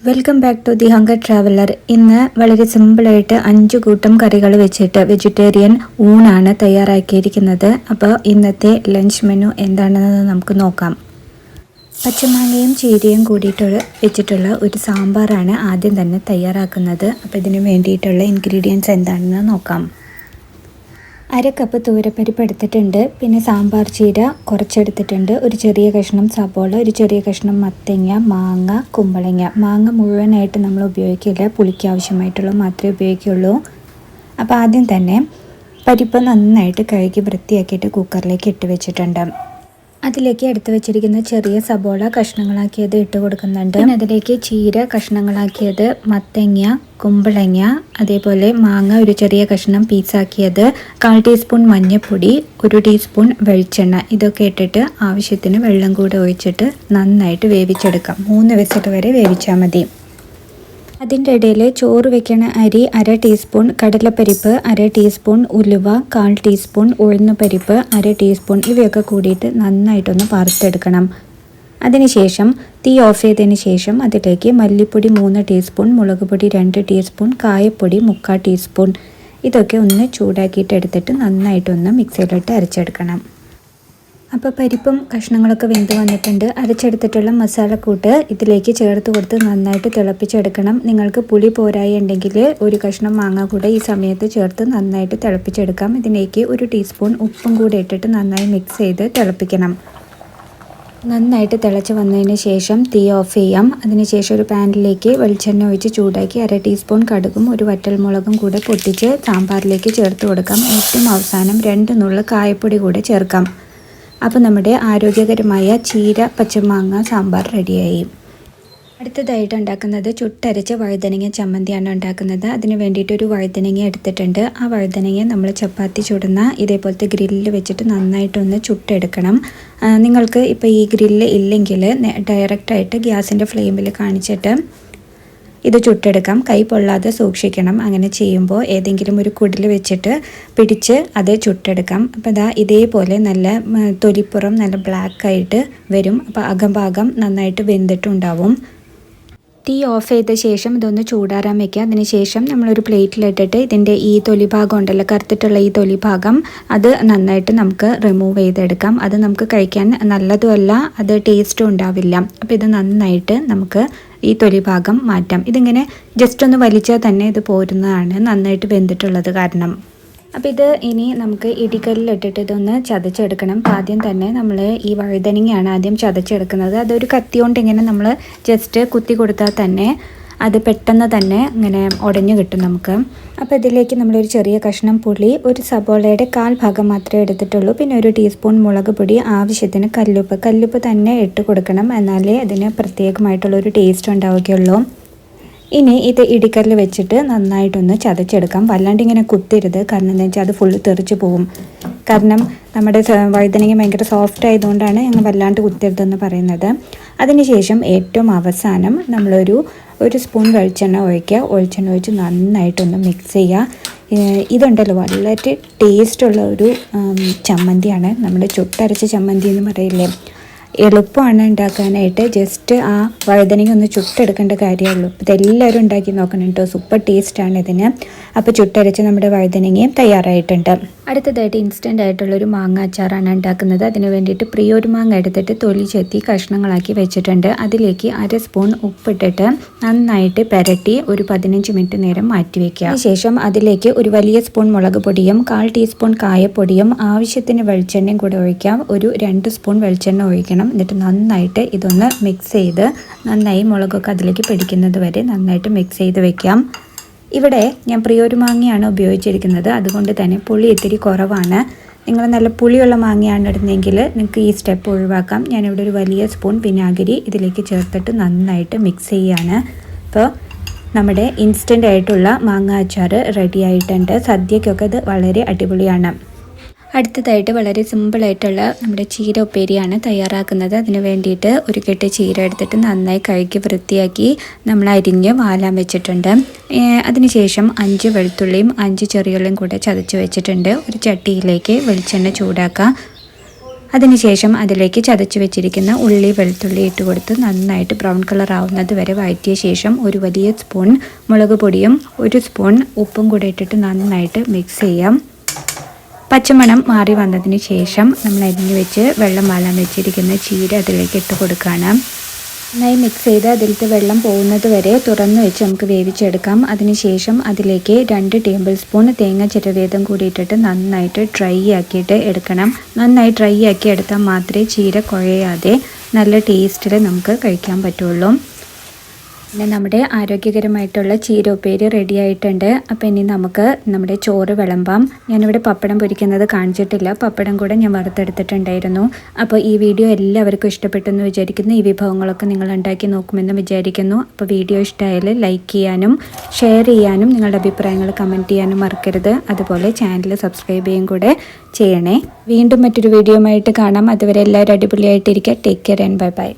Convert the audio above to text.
Welcome back to the Hunger Traveller. ഇന്ന് വളരെ സിമ്പിളായിട്ട് 5 കൂട്ടം കറികൾ വെച്ചിട്ട് വെജിറ്റേറിയൻ ഊണാണ് തയ്യാറാക്കിയിരിക്കുന്നത്. അപ്പോൾ ഇന്നത്തെ ലഞ്ച് മെനു എന്താണെന്ന് നമുക്ക് നോക്കാം. പച്ചമാങ്ങയും ചീരയും കൂടിയിട്ട് വെച്ചിട്ടുള്ള ഒരു സാമ്പാറാണ് ആദ്യം തന്നെ തയ്യാറാക്കുന്നത്. അപ്പോൾ ഇതിന് വേണ്ടിയിട്ടുള്ള ഇൻഗ്രീഡിയൻസ് എന്താണെന്ന് നോക്കാം. 1/2 കപ്പ് തൂരപ്പരിപ്പ് എടുത്തിട്ടുണ്ട്. പിന്നെ സാമ്പാർ ചീര കുറച്ചെടുത്തിട്ടുണ്ട്. ഒരു ചെറിയ കഷ്ണം സബോള, ഒരു ചെറിയ കഷ്ണം മത്തങ്ങ, മാങ്ങ, കുമ്പളങ്ങ. മാങ്ങ മുഴുവനായിട്ട് നമ്മൾ ഉപയോഗിക്കില്ല, പുളിക്ക് ആവശ്യമായിട്ടുള്ള മാത്രമേ ഉപയോഗിക്കുള്ളൂ. അപ്പോൾ ആദ്യം തന്നെ പരിപ്പ് നന്നായിട്ട് കഴുകി വൃത്തിയാക്കിയിട്ട് കുക്കറിലേക്ക് ഇട്ട് വെച്ചിട്ടുണ്ട്. അതിലേക്ക് എടുത്തു വെച്ചിരിക്കുന്ന ചെറിയ സബോള കഷ്ണങ്ങളാക്കിയത് ഇട്ട് കൊടുക്കുന്നുണ്ട്. പിന്നെ അതിലേക്ക് ചീര കഷ്ണങ്ങളാക്കിയത്, മത്തങ്ങ, കുമ്പളങ്ങ, അതേപോലെ മാങ്ങ ഒരു ചെറിയ കഷ്ണം പീസാക്കിയത്, 1/4 ടീസ്പൂൺ മഞ്ഞൾപ്പൊടി, 1 ടീസ്പൂൺ വെളിച്ചെണ്ണ, ഇതൊക്കെ ഇട്ടിട്ട് ആവശ്യത്തിന് വെള്ളം കൂടെ ഒഴിച്ചിട്ട് നന്നായിട്ട് വേവിച്ചെടുക്കാം. 3 വിസിൽ വരെ വേവിച്ചാൽ മതി. അതിൻ്റെ ഇടയിൽ ചോറ് വെക്കണ അരി 1/2 ടീസ്പൂൺ, കടലപ്പരിപ്പ് 1/2 ടീസ്പൂൺ, ഉലുവ 1/4 ടീസ്പൂൺ, ഉഴുന്നുപരിപ്പ് 1/2 ടീസ്പൂൺ, ഇവയൊക്കെ കൂടിയിട്ട് നന്നായിട്ടൊന്ന് വറുത്തെടുക്കണം. അതിനുശേഷം തീ ഓഫ് ചെയ്തതിന് ശേഷം അതിലേക്ക് മല്ലിപ്പൊടി 3 ടീസ്പൂൺ, മുളക് പൊടി 2 ടീസ്പൂൺ, കായപ്പൊടി 3/4 ടീസ്പൂൺ, ഇതൊക്കെ ഒന്ന് ചൂടാക്കിയിട്ട് എടുത്തിട്ട് നന്നായിട്ടൊന്ന് മിക്സിയിലിട്ട് അരച്ചെടുക്കണം. അപ്പോൾ പരിപ്പും കഷ്ണങ്ങളൊക്കെ വെന്ത് വന്നിട്ടുണ്ട്. അരച്ചെടുത്തിട്ടുള്ള മസാലക്കൂട്ട് ഇതിലേക്ക് ചേർത്ത് കൊടുത്ത് നന്നായിട്ട് തിളപ്പിച്ചെടുക്കണം. നിങ്ങൾക്ക് പുളി പോരായി ഉണ്ടെങ്കിൽ 1 കഷ്ണം മാങ്ങ കൂടെ ഈ സമയത്ത് ചേർത്ത് നന്നായിട്ട് തിളപ്പിച്ചെടുക്കാം. ഇതിലേക്ക് 1 ടീസ്പൂൺ ഉപ്പും കൂടെ ഇട്ടിട്ട് നന്നായി മിക്സ് ചെയ്ത് തിളപ്പിക്കണം. നന്നായിട്ട് തിളച്ച് വന്നതിന് ശേഷം തീ ഓഫ് ചെയ്യാം. അതിനുശേഷം ഒരു പാനിലേക്ക് വെളിച്ചെണ്ണ ഒഴിച്ച് ചൂടാക്കി 1/2 ടീസ്പൂൺ കടുകും 1 വറ്റൽമുളകും കൂടെ പൊട്ടിച്ച് സാമ്പാറിലേക്ക് ചേർത്ത് കൊടുക്കാം. ഏറ്റവും അവസാനം 2 നുള്ള് കായപ്പൊടി കൂടെ ചേർക്കാം. അപ്പോൾ നമ്മുടെ ആരോഗ്യകരമായ ചീര പച്ചമാങ്ങ സാമ്പാർ റെഡിയായി. അടുത്തതായിട്ട് ഉണ്ടാക്കുന്നത് ചുട്ടരച്ച വഴുതനങ്ങ ചമ്മന്തിയാണ് ഉണ്ടാക്കുന്നത്. അതിന് വേണ്ടിയിട്ടൊരു വഴുതനങ്ങ എടുത്തിട്ടുണ്ട്. ആ വഴുതനങ്ങ നമ്മൾ ചപ്പാത്തി ചുടുന്ന ഇതേപോലത്തെ ഗ്രില്ല് വെച്ചിട്ട് നന്നായിട്ടൊന്ന് ചുട്ടെടുക്കണം. നിങ്ങൾക്ക് ഇപ്പോൾ ഈ ഗ്രില്ല് ഇല്ലെങ്കിൽ ഡയറക്റ്റായിട്ട് ഗ്യാസിൻ്റെ ഫ്ലെയിമിൽ കാണിച്ചിട്ട് ഇത് ചുട്ടെടുക്കാം. കൈ പൊള്ളാതെ സൂക്ഷിക്കണം. അങ്ങനെ ചെയ്യുമ്പോൾ ഏതെങ്കിലും ഒരു കുടിൽ വെച്ചിട്ട് പിടിച്ച് അത് ചുട്ടെടുക്കാം. അപ്പോൾ ഇതേപോലെ നല്ല തൊലിപ്പുറം നല്ല ബ്ലാക്കായിട്ട് വരും. അപ്പോൾ അകംഭാഗം നന്നായിട്ട് വെന്തിട്ടുണ്ടാവും. തീ ഓഫ് ചെയ്ത ശേഷം ഇതൊന്ന് ചൂടാറാൻ വയ്ക്കുക. അതിന് ശേഷം നമ്മളൊരു പ്ലേറ്റിലിട്ടിട്ട് ഇതിൻ്റെ ഈ തൊലിഭാഗം ഉണ്ടല്ലോ, കറുത്തിട്ടുള്ള ഈ തൊലിഭാഗം, അത് നന്നായിട്ട് നമുക്ക് റിമൂവ് ചെയ്തെടുക്കാം. അത് നമുക്ക് കഴിക്കാൻ നല്ലതുമല്ല, അത് ടേസ്റ്റും ഉണ്ടാവില്ല. അപ്പോൾ ഇത് നന്നായിട്ട് നമുക്ക് ഈ തൊലിഭാഗം മാറ്റാം. ഇതിങ്ങനെ ജസ്റ്റ് ഒന്ന് വലിച്ചാൽ തന്നെ ഇത് പോരുന്നതാണ്, നന്നായിട്ട് വെന്തിട്ടുള്ളത് കാരണം. അപ്പോൾ ഇത് ഇനി നമുക്ക് ഇടിക്കല്ലിലിട്ടിട്ട് ഇതൊന്ന് ചതച്ചെടുക്കണം. അപ്പോൾ ആദ്യം തന്നെ നമ്മൾ ഈ വഴുതനങ്ങയാണ് ആദ്യം ചതച്ചെടുക്കുന്നത്. അതൊരു കത്തി കൊണ്ട് ഇങ്ങനെ നമ്മൾ ജസ്റ്റ് കുത്തി കൊടുത്താൽ തന്നെ അത് പെട്ടെന്ന് തന്നെ ഇങ്ങനെ ഉടഞ്ഞു കിട്ടും നമുക്ക്. അപ്പോൾ ഇതിലേക്ക് നമ്മളൊരു ചെറിയ കഷ്ണം പുളി, 1 സബോളയുടെ 1/4 ഭാഗം മാത്രമേ എടുത്തിട്ടുള്ളൂ. പിന്നെ 1 ടീസ്പൂൺ മുളക് പൊടി, ആവശ്യത്തിന് കല്ലുപ്പ് തന്നെ ഇട്ട് കൊടുക്കണം. എന്നാലേ അതിന് പ്രത്യേകമായിട്ടുള്ളൊരു ടേസ്റ്റ് ഉണ്ടാവുകയുള്ളൂ. ഇനി ഇത് ഇടിക്കല്ല് വെച്ചിട്ട് നന്നായിട്ടൊന്ന് ചതച്ചെടുക്കാം. വല്ലാണ്ട് ഇങ്ങനെ കുത്തരുത്, കാരണം എന്താ വെച്ചാൽ അത് ഫുള്ള് തെറിച്ച് പോകും. കാരണം നമ്മുടെ വഴുതനങ്ങ ഭയങ്കര സോഫ്റ്റ് ആയതുകൊണ്ടാണ് ഞങ്ങൾ വല്ലാണ്ട് കുത്തരുതെന്ന് പറയുന്നത്. അതിനുശേഷം ഏറ്റവും അവസാനം നമ്മളൊരു സ്പൂൺ വെളിച്ചെണ്ണ ഒഴിക്കുക. വെളിച്ചെണ്ണ ഒഴിച്ച് നന്നായിട്ടൊന്ന് മിക്സ് ചെയ്യുക. ഇതുണ്ടല്ലോ വളരെ ടേസ്റ്റുള്ള ഒരു ചമ്മന്തിയാണ്. നമ്മുടെ ചുട്ടരച്ച ചമ്മന്തി എന്ന് പറയില്ലേ, എളുപ്പമാണ് ഉണ്ടാക്കാനായിട്ട്. ജസ്റ്റ് ആ വഴുതനങ്ങ ഒന്ന് ചുട്ടെടുക്കേണ്ട കാര്യമുള്ളൂ. ഇതെല്ലാവരും ഉണ്ടാക്കി നോക്കണം കേട്ടോ, സൂപ്പർ ടേസ്റ്റാണ് ഇതിന്. അപ്പോൾ ചുട്ടരച്ച് നമ്മുടെ വഴുതനങ്ങയും തയ്യാറായിട്ടുണ്ട്. അടുത്തതായിട്ട് ഇൻസ്റ്റൻ്റ് ആയിട്ടുള്ളൊരു മാങ്ങ അച്ചാറാണ് ഉണ്ടാക്കുന്നത്. അതിന് വേണ്ടിയിട്ട് ഒരു മാങ്ങ എടുത്തിട്ട് തൊലി ചെത്തി കഷ്ണങ്ങളാക്കി വെച്ചിട്ടുണ്ട്. അതിലേക്ക് 1/2 സ്പൂൺ ഉപ്പിട്ടിട്ട് നന്നായിട്ട് പുരട്ടി ഒരു 15 മിനിറ്റ് നേരം മാറ്റി വയ്ക്കുക. അതിനുശേഷം അതിലേക്ക് ഒരു വലിയ സ്പൂൺ മുളക് പൊടിയും 1/4 ടീസ്പൂൺ കായപ്പൊടിയും ആവശ്യത്തിന് വെളിച്ചെണ്ണയും കൂടെ ഒഴിക്കാം. ഒരു 2 സ്പൂൺ വെളിച്ചെണ്ണ ഒഴിക്കണം. എന്നിട്ട് നന്നായിട്ട് ഇതൊന്ന് മിക്സ് ചെയ്ത് നന്നായി മുളകൊക്കെ അതിലേക്ക് പിടിക്കുന്നത് വരെ നന്നായിട്ട് മിക്സ് ചെയ്ത് വെക്കാം. ഇവിടെ ഞാൻ ഒരു മാങ്ങയാണ് ഉപയോഗിച്ചിരിക്കുന്നത്. അതുകൊണ്ട് തന്നെ പുളി ഇത്തിരി കുറവാണ്. നിങ്ങൾ നല്ല പുളിയുള്ള മാങ്ങയാണ് ഇടുന്നതെങ്കിൽ നിങ്ങൾക്ക് ഈ സ്റ്റെപ്പ് ഒഴിവാക്കാം. ഞാനിവിടെ ഒരു വലിയ സ്പൂൺ വിനാഗിരി ഇതിലേക്ക് ചേർത്തിട്ട് നന്നായിട്ട് മിക്സ് ചെയ്യുകയാണ്. അപ്പോൾ നമ്മുടെ ഇൻസ്റ്റൻ്റ് ആയിട്ടുള്ള മാങ്ങ അച്ചാർ റെഡി ആയിട്ടുണ്ട്. സദ്യക്കൊക്കെ ഇത് വളരെ അടിപൊളിയാണ്. അടുത്തതായിട്ട് വളരെ സിമ്പിളായിട്ടുള്ള നമ്മുടെ ചീര ഉപ്പേരിയാണ് തയ്യാറാക്കുന്നത്. അതിന് വേണ്ടിയിട്ട് ഒരു കെട്ട് ചീര എടുത്തിട്ട് നന്നായി കഴുകി വൃത്തിയാക്കി നമ്മൾ അരിഞ്ഞ് വാലാൻ വെച്ചിട്ടുണ്ട്. അതിനുശേഷം 5 വെളുത്തുള്ളിയും 5 ചെറിയുള്ളിയും കൂടെ ചതച്ച് വെച്ചിട്ടുണ്ട്. ഒരു ചട്ടിയിലേക്ക് വെളിച്ചെണ്ണ ചൂടാക്കുക. അതിനുശേഷം അതിലേക്ക് ചതച്ച് വെച്ചിരിക്കുന്ന ഉള്ളി വെളുത്തുള്ളി ഇട്ട് കൊടുത്ത് നന്നായിട്ട് ബ്രൗൺ കളർ ആവുന്നത് വരെ വഴറ്റിയ ശേഷം ഒരു വലിയ സ്പൂൺ മുളക് പൊടിയും 1 സ്പൂൺ ഉപ്പും കൂടെ ഇട്ടിട്ട് നന്നായിട്ട് മിക്സ് ചെയ്യാം. പച്ചമണം മാറി വന്നതിന് ശേഷം നമ്മൾ അരിഞ്ഞു വെച്ച് വെള്ളം വാലാൻ വെച്ചിരിക്കുന്ന ചീര അതിലേക്ക് ഇട്ട് കൊടുക്കുകയാണ്. നന്നായി മിക്സ് ചെയ്ത് അതിലത്തെ വെള്ളം പോകുന്നത് വരെ തുറന്ന് വെച്ച് നമുക്ക് വേവിച്ചെടുക്കാം. അതിനുശേഷം അതിലേക്ക് 2 ടേബിൾ സ്പൂൺ തേങ്ങ ചിരവിയതും കൂടി ഇട്ടിട്ട് നന്നായിട്ട് ഡ്രൈ ആക്കിയിട്ട് എടുക്കണം. നന്നായി ഡ്രൈ ആക്കി എടുത്താൽ മാത്രമേ ചീര കുഴയാതെ നല്ല ടേസ്റ്റിൽ നമുക്ക് കഴിക്കാൻ പറ്റുള്ളൂ. പിന്നെ നമ്മുടെ ആരോഗ്യകരമായിട്ടുള്ള ചീര ഉപ്പേരി റെഡി ആയിട്ടുണ്ട്. അപ്പോൾ ഇനി നമുക്ക് നമ്മുടെ ചോറ് വിളമ്പാം. ഞാനിവിടെ പപ്പടം പൊരിക്കുന്നത് കാണിച്ചിട്ടില്ല. പപ്പടം കൂടെ ഞാൻ വറുത്തെടുത്തിട്ടുണ്ടായിരുന്നു. അപ്പോൾ ഈ വീഡിയോ എല്ലാവർക്കും ഇഷ്ടപ്പെട്ടെന്ന് വിചാരിക്കുന്നു. ഈ വിഭവങ്ങളൊക്കെ നിങ്ങൾ ഉണ്ടാക്കി നോക്കുമെന്ന് വിചാരിക്കുന്നു. അപ്പോൾ വീഡിയോ ഇഷ്ടമായാൽ ലൈക്ക് ചെയ്യാനും ഷെയർ ചെയ്യാനും നിങ്ങളുടെ അഭിപ്രായങ്ങൾ കമൻറ്റ് ചെയ്യാനും മറക്കരുത്. അതുപോലെ ചാനൽ സബ്സ്ക്രൈബ് ചെയ്യുകയും കൂടെ ചെയ്യണേ. വീണ്ടും മറ്റൊരു വീഡിയോ ആയിട്ട് കാണാം. അതുവരെ എല്ലാവരും അടിപൊളിയായിട്ടിരിക്കുക. Take care and bye by.